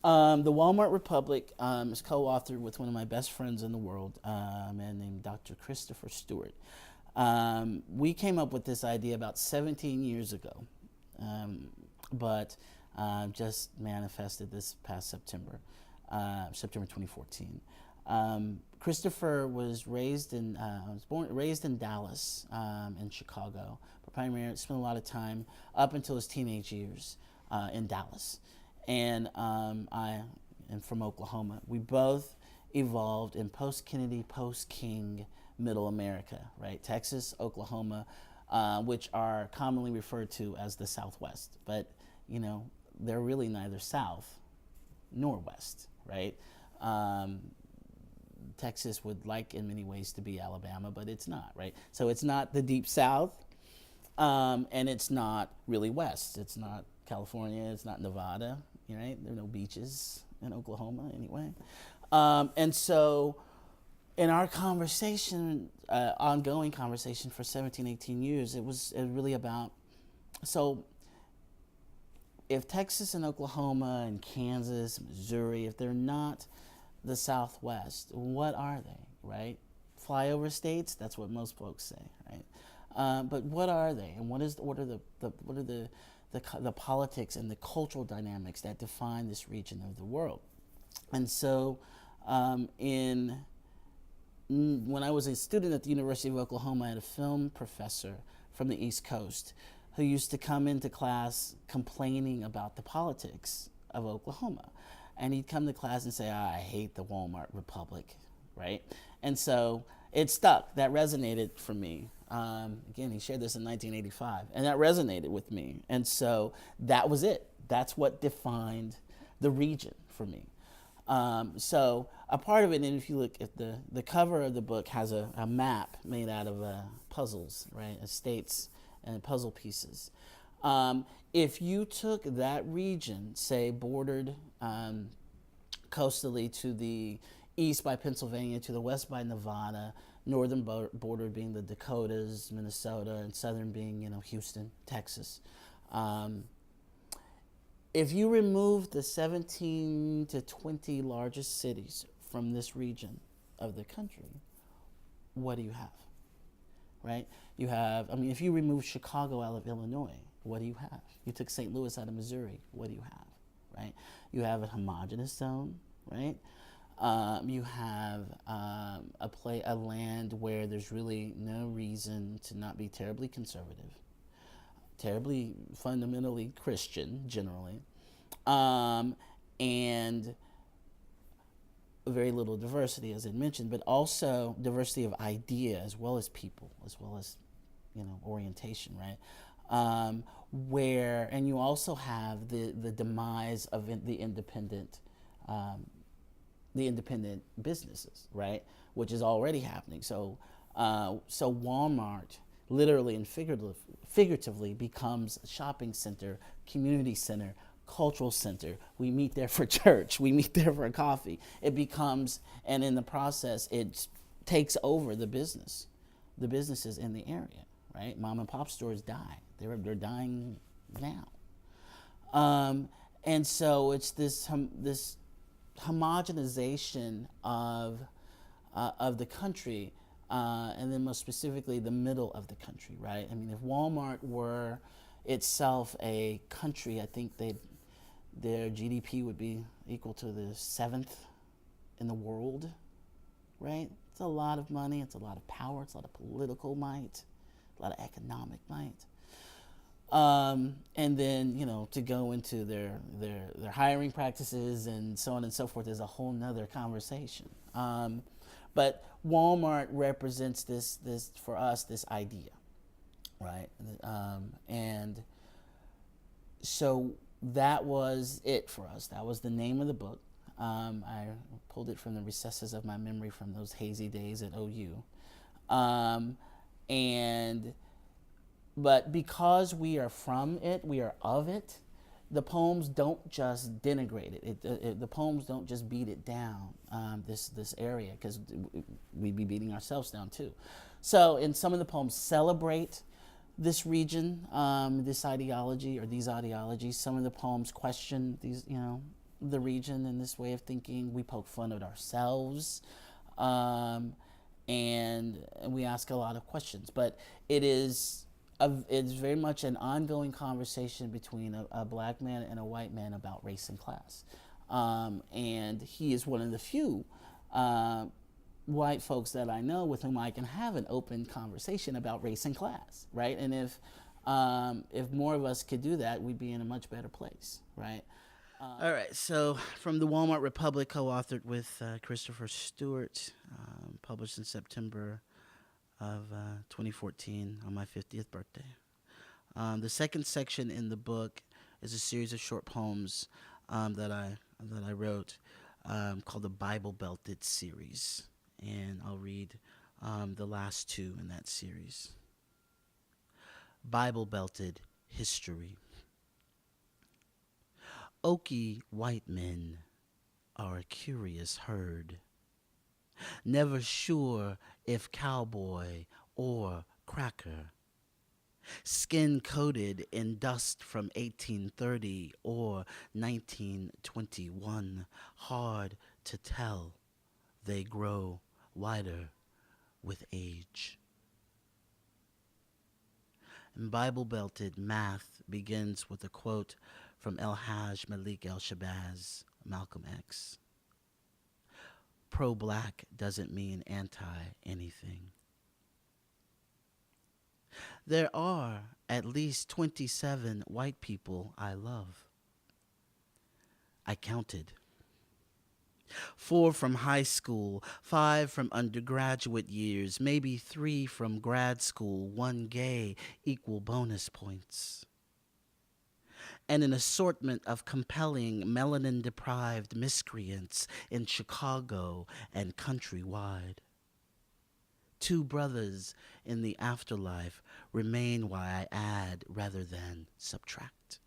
The Walmart Republic is co-authored with one of my best friends in the world, a man named Dr. Christopher Stewart. We came up with this idea about 17 years ago, but just manifested this past September, September 2014. Christopher was raised in Dallas, in Chicago, but primarily spent a lot of time up until his teenage years in Dallas. And I am from Oklahoma. We both evolved in post-Kennedy, post-King Middle America, right? Texas, Oklahoma, which are commonly referred to as the Southwest. But, you know, they're really neither South nor West, right? Texas would like in many ways to be Alabama, but it's not, right? So it's not the Deep South, and it's not really West. It's not California, it's not Nevada, right? There are no beaches in Oklahoma anyway. And so in our conversation, ongoing conversation for 17, 18 years, it was really about, so if Texas and Oklahoma and Kansas, Missouri, if they're not the Southwest, what are they, right? Flyover states, that's what most folks say, right? But what are they, and what are the politics and the cultural dynamics that define this region of the world? And so when I was a student at the University of Oklahoma, I had a film professor from the East Coast who used to come into class complaining about the politics of Oklahoma. And he'd come to class and say, I hate the Walmart Republic, right? And so it stuck. That resonated for me. Again, he shared this in 1985, and that resonated with me. And so that was it. That's what defined the region for me. So a part of it, and if you look at the cover of the book, has a map made out of puzzles, right? States and puzzle pieces. If you took that region, say bordered coastally to the east by Pennsylvania, to the west by Nevada, northern border being the Dakotas, Minnesota, and southern being, you know, Houston, Texas. If you remove the 17 to 20 largest cities from this region of the country, what do you have, right? You have, I mean, if you remove Chicago out of Illinois, what do you have? You took St. Louis out of Missouri, what do you have, right? You have a homogeneous zone, right? You have a land where there's really no reason to not be terribly conservative, terribly fundamentally Christian generally, and very little diversity, as I mentioned, but also diversity of idea as well as people, as well as, you know, orientation, right? And you also have the demise of the independent businesses, right? Which is already happening. So Walmart, literally and figuratively, becomes a shopping center, community center, cultural center. We meet there for church. We meet there for coffee. It becomes, and in the process, it takes over the businesses in the area, right? Mom and pop stores die. They're dying now. And so it's this homogenization of the country, and then most specifically the middle of the country, right? I mean, if Walmart were itself a country, I think their GDP would be equal to the 7th in the world, right? It's a lot of money, it's a lot of power, it's a lot of political might, a lot of economic might. And then, you know, to go into their hiring practices and so on and so forth is a whole nother conversation. But Walmart represents this for us, this idea, right? And so that was it for us. That was the name of the book. I pulled it from the recesses of my memory from those hazy days at OU. But because we are from it, we are of it, the poems don't just denigrate it. The poems don't just beat it down, this area, because we'd be beating ourselves down too. So in some of the poems celebrate this region, this ideology or these ideologies. Some of the poems question these, you know, the region in this way of thinking. We poke fun at ourselves, um, and we ask a lot of questions. But it's very much an ongoing conversation between a black man and a white man about race and class. And he is one of the few uh, white folks that I know with whom I can have an open conversation about race and class, right? And if more of us could do that, we'd be in a much better place, right? All right, so from the Walmart Republic, co-authored with Christopher Stewart, published in September of 2014 on my 50th birthday. The second section in the book is a series of short poems that I wrote called the Bible Belted series, and I'll read the last two in that series. Bible Belted History. Oaky white men are a curious herd, never sure if cowboy or cracker, skin coated in dust from 1830 or 1921, hard to tell. They grow whiter with age. And Bible Belted Math begins with a quote from El Haj Malik El Shabazz, Malcolm X. Pro-black doesn't mean anti-anything. There are at least 27 white people I love. I counted. 4 from high school, 5 from undergraduate years, maybe 3 from grad school, 1 gay, equal bonus points. And an assortment of compelling melanin-deprived miscreants in Chicago and countrywide. 2 brothers in the afterlife remain why I add rather than subtract.